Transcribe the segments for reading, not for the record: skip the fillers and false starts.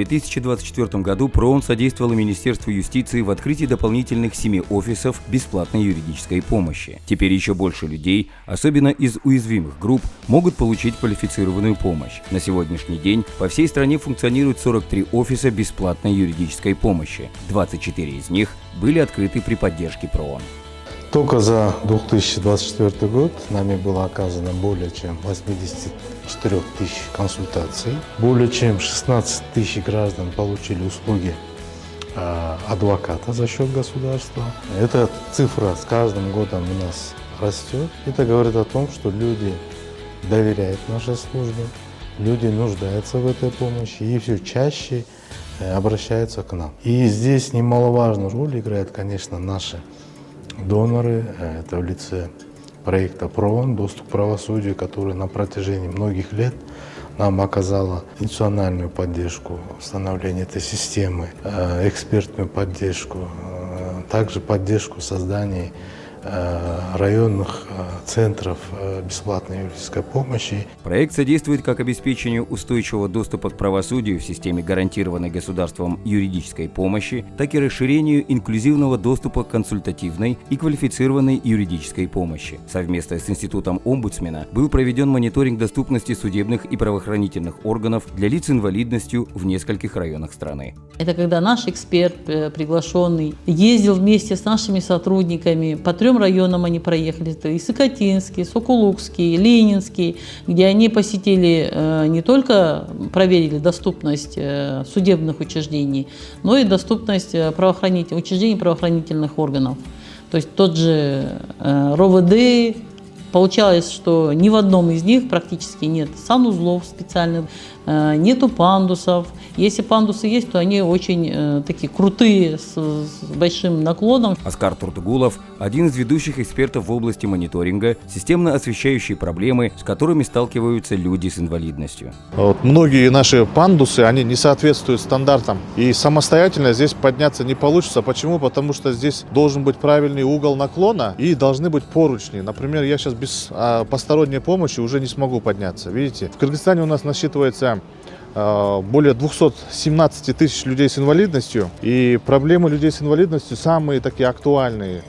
2024 году ПРООН содействовало Министерству юстиции в открытии дополнительных 7 офисов бесплатной юридической помощи. Теперь еще больше людей, особенно из уязвимых групп, могут получить квалифицированную помощь. На сегодняшний день по всей стране функционирует 43 офиса бесплатной юридической помощи. 24 из них были открыты при поддержке ПРООН. Только за 2024 год нами было оказано более чем 84 тысяч консультаций. Более чем 16 тысяч граждан получили услуги адвоката за счет государства. Эта цифра с каждым годом у нас растет. Это говорит о том, что люди доверяют нашей службе, люди нуждаются в этой помощи и все чаще обращаются к нам. И здесь немаловажную роль играют, конечно, наши доноры, это в лице проекта ПРООН «Доступ к правосудию», который на протяжении многих лет нам оказала институциональную поддержку в становлении этой системы, экспертную поддержку, также поддержку в создании районных центров бесплатной юридической помощи. Проект содействует как обеспечению устойчивого доступа к правосудию в системе гарантированной государством юридической помощи, так и расширению инклюзивного доступа к консультативной и квалифицированной юридической помощи. Совместно с Институтом омбудсмена был проведен мониторинг доступности судебных и правоохранительных органов для лиц с инвалидностью в нескольких районах страны. Это когда наш эксперт, приглашенный, ездил вместе с нашими сотрудниками по 3 районам они проехали, это и Сокотинский, Сокулукский, Ленинский, где они посетили, не только проверили доступность судебных учреждений, но и доступность учреждений правоохранительных органов. То есть тот же РОВД, получалось, что ни в одном из них практически нет санузлов специальных, нету пандусов. Если пандусы есть, то они очень такие крутые, с большим наклоном. Оскар Туртугулов – один из ведущих экспертов в области мониторинга, системно освещающий проблемы, с которыми сталкиваются люди с инвалидностью. Многие наши пандусы, они не соответствуют стандартам. И самостоятельно здесь подняться не получится. Почему? Потому что здесь должен быть правильный угол наклона и должны быть поручни. Например, я сейчас без посторонней помощи уже не смогу подняться. Видите? В Кыргызстане у нас насчитывается более 217 тысяч людей с инвалидностью, и проблемы людей с инвалидностью самые такие актуальные.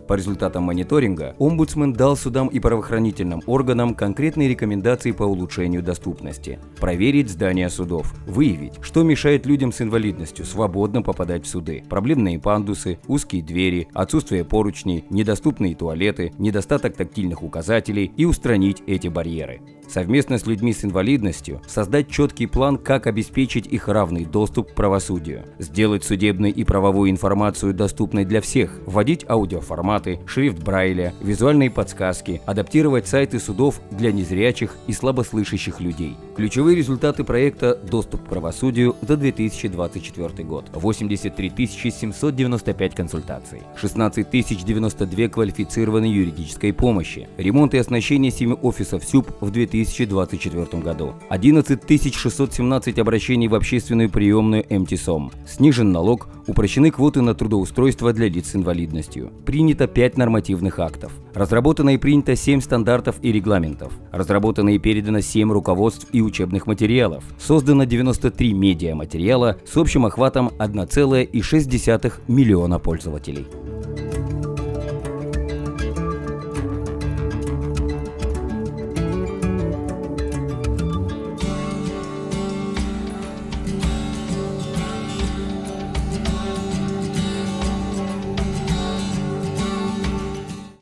По результатам мониторинга омбудсмен дал судам и правоохранительным органам конкретные рекомендации по улучшению доступности. Проверить здания судов, выявить, что мешает людям с инвалидностью свободно попадать в суды. Проблемные пандусы, узкие двери, отсутствие поручней, недоступные туалеты, недостаток тактильных указателей и устранить эти барьеры. Совместно с людьми с инвалидностью создать четкий план, как обеспечить их равный доступ к правосудию, сделать судебную и правовую информацию доступной для всех, вводить аудиоформаты, шрифт Брайля, визуальные подсказки, адаптировать сайты судов для незрячих и слабослышащих людей. Ключевые результаты проекта «Доступ к правосудию» за 2024 год. 83 795 консультаций, 16 092 квалифицированной юридической помощи, ремонт и оснащение 7 офисов СЮП в 2024 году, 11 617 обращений в общественную приемную МТСОМ, снижен налог, упрощены квоты на трудоустройство для лиц с инвалидностью, принято 5 нормативных актов, разработано и принято 7 стандартов и регламентов, разработано и передано 7 руководств и учебных материалов, создано 93 медиаматериала с общим охватом 1,6 миллиона пользователей.